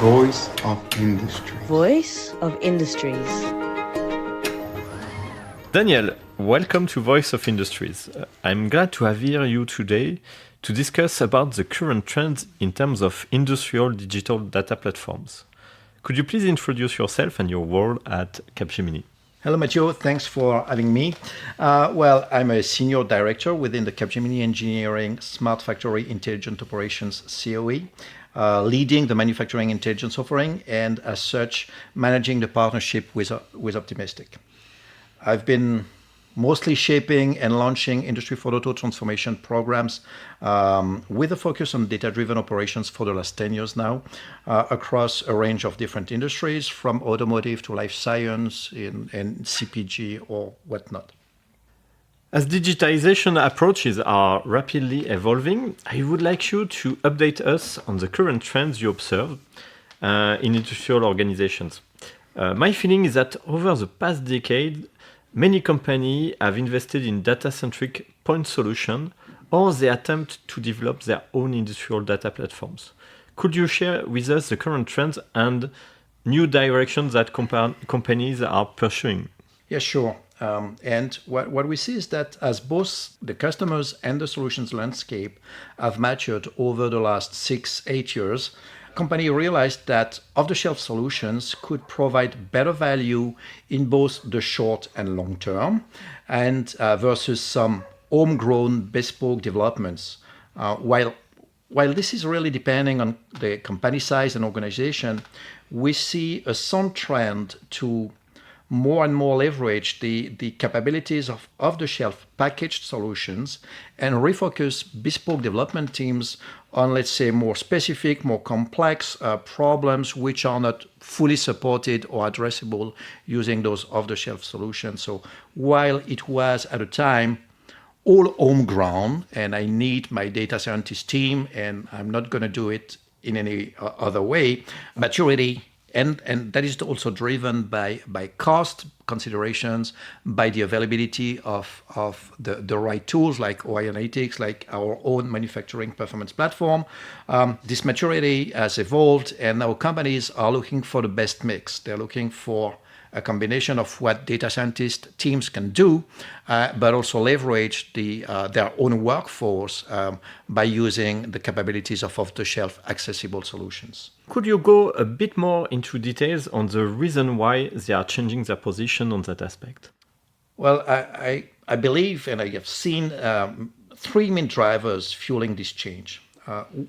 Voice of Industry. Voice of Industries. Daniel, welcome to Voice of Industries. I'm glad to have here you today to discuss about the current trends in terms of industrial digital data platforms. Could you please introduce yourself and your role at Capgemini? Hello, Mathieu. Thanks for having me. I'm a senior director within the Capgemini Engineering Smart Factory Intelligent Operations COE, leading the manufacturing intelligence offering and, as such, managing the partnership with Optimistic. I've been mostly shaping and launching Industry 4.0 transformation programs with a focus on data-driven operations for the last 10 years now, across a range of different industries, from automotive to life science and CPG or whatnot. As digitization approaches are rapidly evolving, I would like you to update us on the current trends you observe in industrial organizations. My feeling is that over the past decade, many companies have invested in data-centric point solutions, or they attempt to develop their own industrial data platforms. Could you share with us the current trends and new directions that companies are pursuing? Yeah, sure. And what we see is that as both the customers and the solutions landscape have matured over the last 6-8 years, company realized that off-the-shelf solutions could provide better value in both the short and long term, and versus some homegrown bespoke developments. While this is really depending on the company size and organization, we see a sound trend to more and more leverage the capabilities of off-the-shelf packaged solutions and refocus bespoke development teams on, let's say, more specific, more complex problems which are not fully supported or addressable using those off-the-shelf solutions. So while it was at a time all homegrown and I need my data scientist team and I'm not going to do it in any other way, maturity and that is also driven by cost considerations, by the availability of the right tools like OI Analytics, like our own manufacturing performance platform. This maturity has evolved, and now companies are looking for the best mix. They're looking for a combination of what data scientist teams can do, but also leverage their own workforce by using the capabilities of off-the-shelf accessible solutions. Could you go a bit more into details on the reason why they are changing their position on that aspect? Well, I believe, and I have seen three main drivers fueling this change.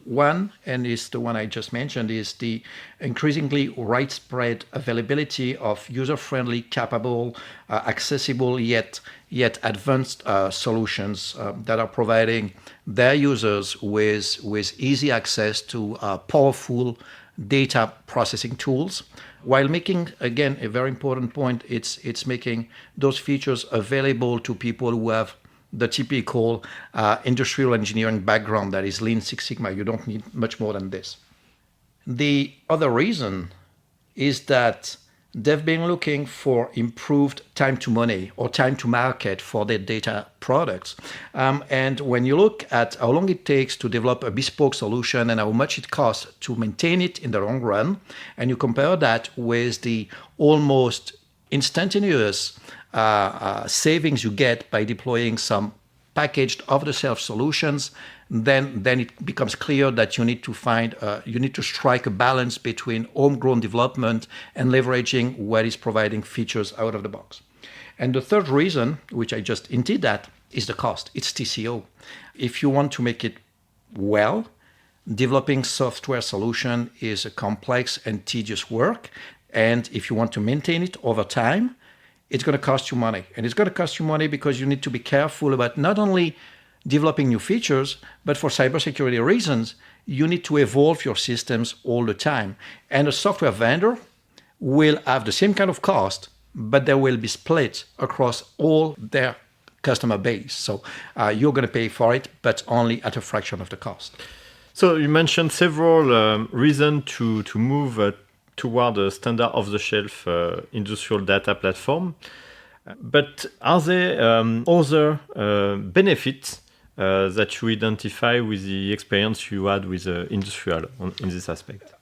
One, and is the one I just mentioned, is the increasingly widespread availability of user-friendly, capable, accessible yet advanced solutions that are providing their users with easy access to powerful data processing tools, while making, again, a very important point, it's making those features available to people who have the typical industrial engineering background that is Lean Six Sigma. You don't need much more than this. The other reason is that they've been looking for improved time to money or time to market for their data products. And when you look at how long it takes to develop a bespoke solution and how much it costs to maintain it in the long run, and you compare that with the almost instantaneous savings you get by deploying some packaged off-the-shelf solutions, then it becomes clear that you need to strike a balance between homegrown development and leveraging what is providing features out of the box. And the third reason, which I just hinted at, is the cost. It's TCO. If you want to make it well, developing software solution is a complex and tedious work. And if you want to maintain it over time, it's going to cost you money. And it's going to cost you money because you need to be careful about not only developing new features, but for cybersecurity reasons, you need to evolve your systems all the time. And a software vendor will have the same kind of cost, but they will be split across all their customer base. So you're going to pay for it, but only at a fraction of the cost. So you mentioned several reasons to move toward a standard off-the-shelf industrial data platform. But are there other benefits that you identify with the experience you had with industrial in this aspect?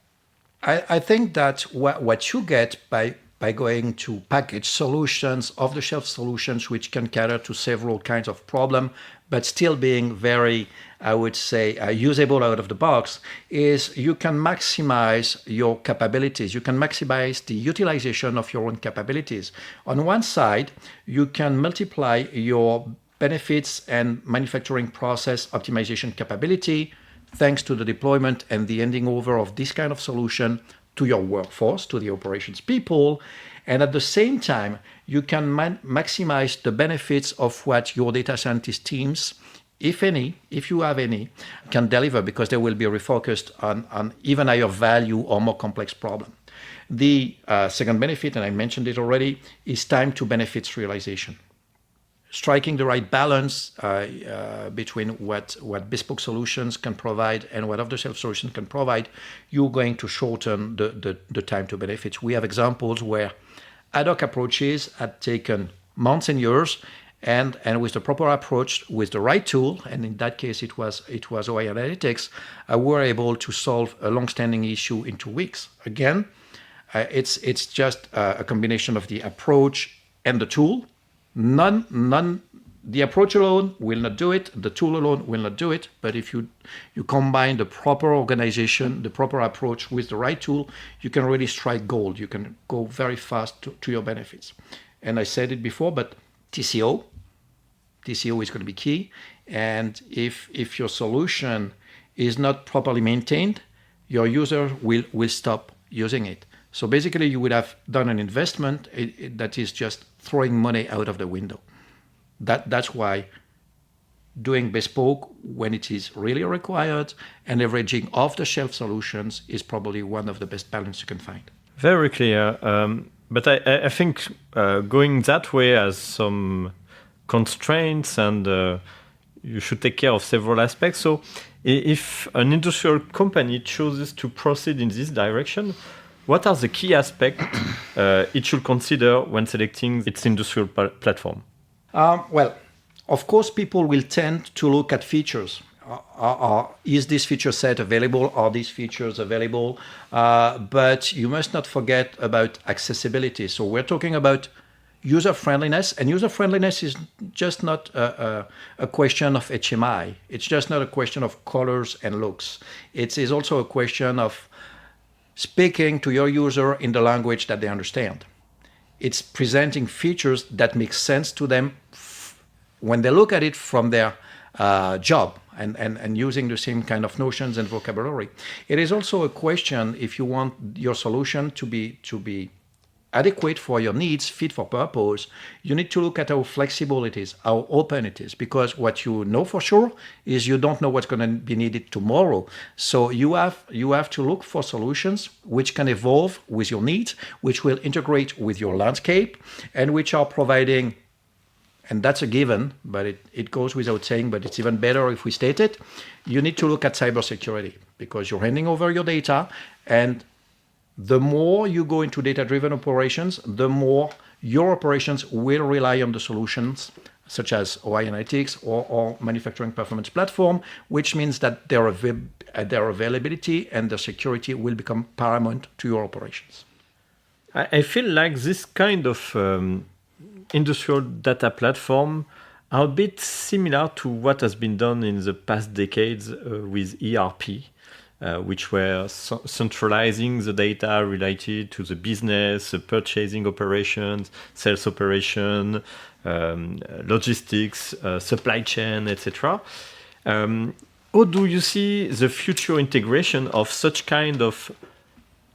I think that what you get by going to package solutions, off-the-shelf solutions, which can cater to several kinds of problems, but still being very, I would say, usable out of the box, is you can maximize your capabilities. You can maximize the utilization of your own capabilities. On one side, you can multiply your benefits and manufacturing process optimization capability thanks to the deployment and the handing over of this kind of solution to your workforce, to the operations people. And at the same time, you can maximize the benefits of what your data scientist teams, if any, if you have any, can deliver, because they will be refocused on even higher value or more complex problem. The second benefit, and I mentioned it already, is time to benefits realization. Striking the right balance between what bespoke solutions can provide and what off-the-shelf solutions can provide, you're going to shorten the time to benefits. We have examples where ad hoc approaches had taken months and years, and with the proper approach, with the right tool, and in that case it was OI Analytics, we're able to solve a long-standing issue in 2 weeks. Again, it's just a combination of the approach and the tool. The approach alone will not do it. The tool alone will not do it. But if you combine the proper organization, the proper approach with the right tool, you can really strike gold. You can go very fast to your benefits. And I said it before, but TCO is going to be key. And if your solution is not properly maintained, your user will stop using it. So basically, you would have done an investment that is just throwing money out of the window. That's why doing bespoke when it is really required and leveraging off-the-shelf solutions is probably one of the best balance you can find. Very clear. But I think going that way has some constraints, and you should take care of several aspects. So if an industrial company chooses to proceed in this direction, what are the key aspects it should consider when selecting its industrial platform? Well, of course, people will tend to look at features. Is this feature set available? Are these features available? But you must not forget about accessibility. So we're talking about user-friendliness, and user-friendliness is just not a question of HMI. It's just not a question of colors and looks. It is also a question of speaking to your user in the language that they understand. It's presenting features that make sense to them when they look at it from their job and using the same kind of notions and vocabulary. It is also a question, if you want your solution to be adequate for your needs, fit for purpose, you need to look at how flexible it is, how open it is, because what you know for sure is you don't know what's going to be needed tomorrow. So you have to look for solutions which can evolve with your needs, which will integrate with your landscape, and which are providing, and that's a given, but it goes without saying, but it's even better if we state it, you need to look at cybersecurity, because you're handing over your data, and the more you go into data-driven operations, the more your operations will rely on the solutions such as OI Analytics or manufacturing performance platform, which means that their availability and their security will become paramount to your operations. I feel like this kind of industrial data platform are a bit similar to what has been done in the past decades with ERP. Which were centralizing the data related to the business, purchasing operations, sales operation, logistics, supply chain, etc. How do you see the future integration of such kind of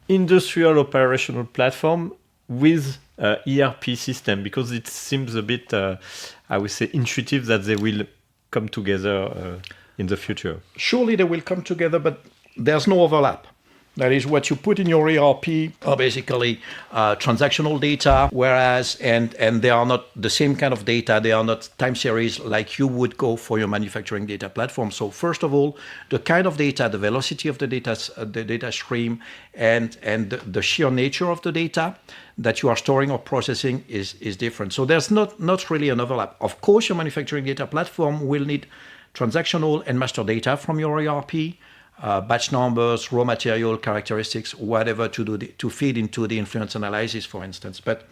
industrial operational platform with ERP system? Because it seems a bit, I would say, intuitive that they will come together in the future. Surely they will come together, but there's no overlap. That is, what you put in your ERP are basically transactional data, whereas, and they are not the same kind of data, they are not time series like you would go for your manufacturing data platform. So first of all, the kind of data, the velocity of the data stream, and the sheer nature of the data that you are storing or processing is different. So there's not really an overlap. Of course, your manufacturing data platform will need transactional and master data from your ERP. batch numbers, raw material characteristics, whatever to feed into the influence analysis, for instance. But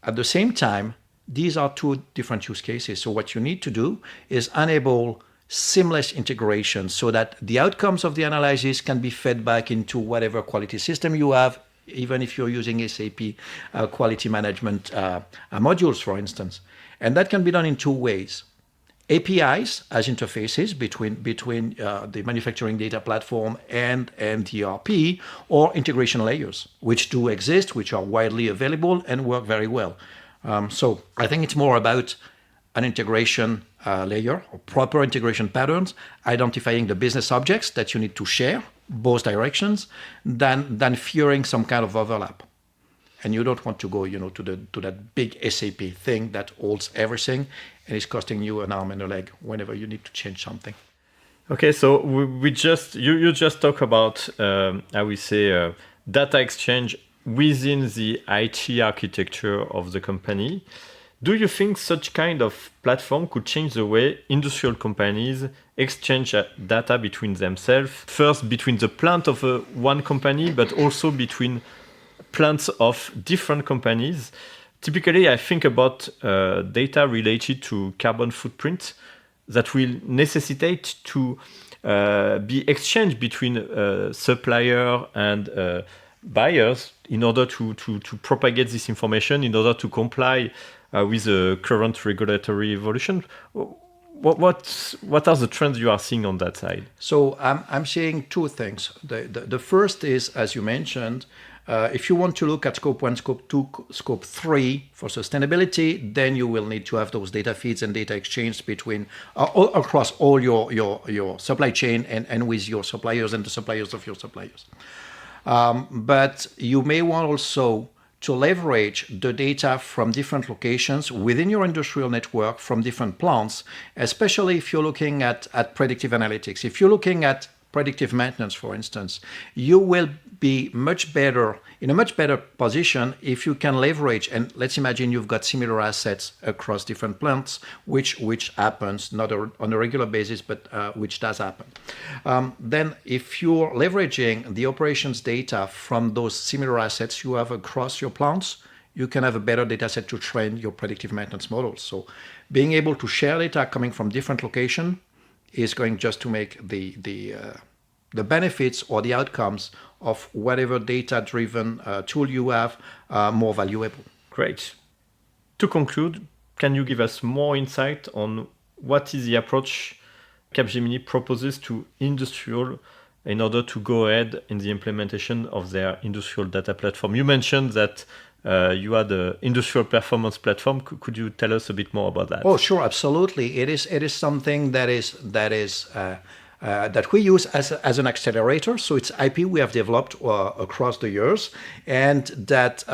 at the same time, these are two different use cases. So what you need to do is enable seamless integration so that the outcomes of the analysis can be fed back into whatever quality system you have, even if you're using SAP quality management modules, for instance. And that can be done in two ways. APIs as interfaces between the manufacturing data platform and the ERP, or integration layers, which do exist, which are widely available and work very well. So I think it's more about an integration layer or proper integration patterns, identifying the business objects that you need to share both directions, than fearing some kind of overlap. And you don't want to go, to that big SAP thing that holds everything and is costing you an arm and a leg whenever you need to change something. Okay, so we just you just talk about I would say data exchange within the IT architecture of the company. Do you think such kind of platform could change the way industrial companies exchange data between themselves? First, between the plant of one company, but also between plants of different companies. Typically, I think about data related to carbon footprint that will necessitate to be exchanged between supplier and buyers in order to propagate this information, in order to comply with the current regulatory evolution. What are the trends you are seeing on that side? So I'm seeing two things. The first is, as you mentioned, if you want to look at scope 1, scope 2, scope 3 for sustainability, then you will need to have those data feeds and data exchange between across all your supply chain and with your suppliers and the suppliers of your suppliers. But you may want also to leverage the data from different locations within your industrial network, from different plants, especially if you're looking at predictive analytics. If you're looking at predictive maintenance, for instance, you will be in a much better position if you can leverage, and let's imagine you've got similar assets across different plants, which happens not on a regular basis, but which does happen. Then if you're leveraging the operations data from those similar assets you have across your plants, you can have a better data set to train your predictive maintenance models. So being able to share data coming from different locations is going just to make the benefits or the outcomes of whatever data-driven tool you have more valuable. Great. To conclude, can you give us more insight on what is the approach Capgemini proposes to industrial in order to go ahead in the implementation of their industrial data platform? You mentioned that you had an industrial performance platform. Could you tell us a bit more about that? Oh, sure, absolutely. It is something that we use as an accelerator. So it's IP we have developed across the years, and that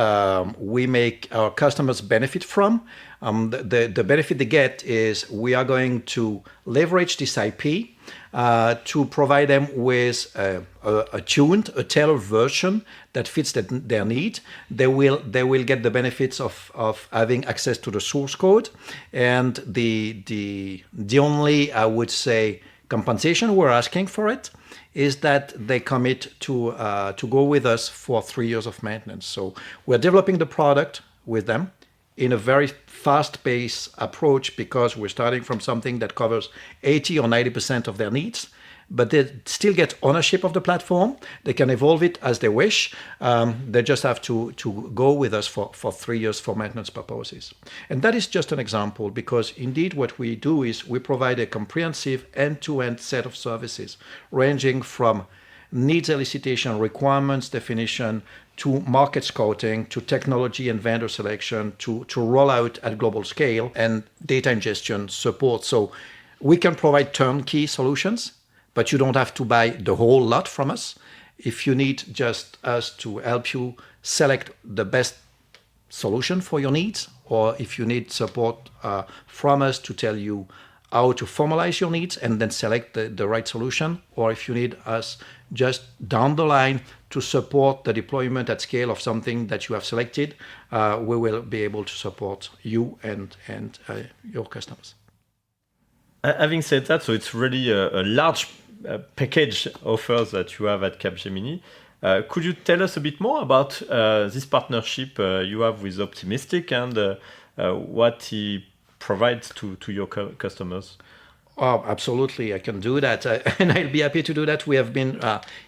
we make our customers benefit from. The benefit they get is we are going to leverage this IP to provide them with a tailored version that fits their need. They will get the benefits of having access to the source code, and the only, I would say, compensation we're asking for it is that they commit to go with us for 3 years of maintenance. So we're developing the product with them in a very fast-paced approach, because we're starting from something that covers 80 or 90% of their needs, but they still get ownership of the platform. They can evolve it as they wish. They just have to go with us for 3 years for maintenance purposes. And that is just an example, because indeed what we do is we provide a comprehensive end-to-end set of services, ranging from needs elicitation, requirements definition, to market scouting, to technology and vendor selection, to rollout at global scale, and data ingestion support. So we can provide turnkey solutions, but you don't have to buy the whole lot from us. If you need just us to help you select the best solution for your needs, or if you need support from us to tell you how to formalize your needs and then select the right solution, or if you need us just down the line to support the deployment at scale of something that you have selected, we will be able to support you and your customers. Having said that, so it's really a large package offers that you have at Capgemini. Could you tell us a bit more about this partnership you have with Optimistic and what he provides to your customers? Oh, absolutely. I can do that. And I'll be happy to do that. We have been,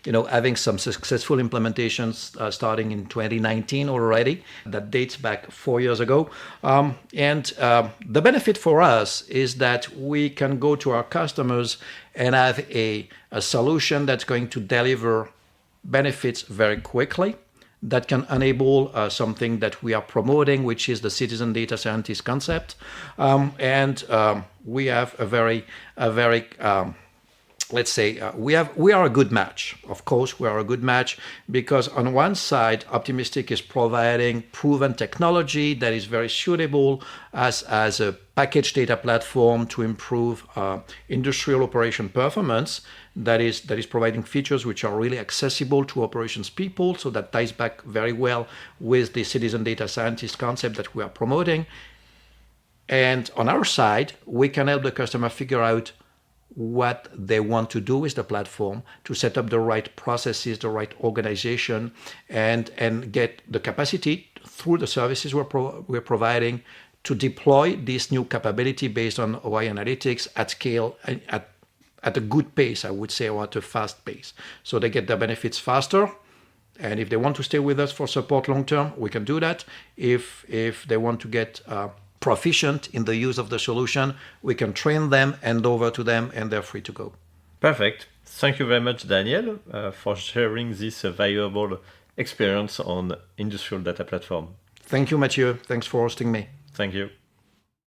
having some successful implementations starting in 2019 already. That dates back 4 years ago. The benefit for us is that we can go to our customers and have a solution that's going to deliver benefits very quickly, that can enable something that we are promoting, which is the citizen data scientist concept. We have we are a good match. Of course, we are a good match because on one side, Optimistic is providing proven technology that is very suitable as a package data platform to improve industrial operation performance. That is providing features which are really accessible to operations people. So that ties back very well with the citizen data scientist concept that we are promoting. And on our side, we can help the customer figure out what they want to do with the platform to set up the right processes, the right organization, and get the capacity through the services we're providing to deploy this new capability based on OI analytics at scale, at a good pace, I would say, or at a fast pace. So they get their benefits faster. And if they want to stay with us for support long term, we can do that. If they want to get proficient in the use of the solution, we can train them, hand over to them, and they're free to go. Perfect. Thank you very much, Daniel, for sharing this valuable experience on industrial data platform. Thank you, Mathieu. Thanks for hosting me. Thank you.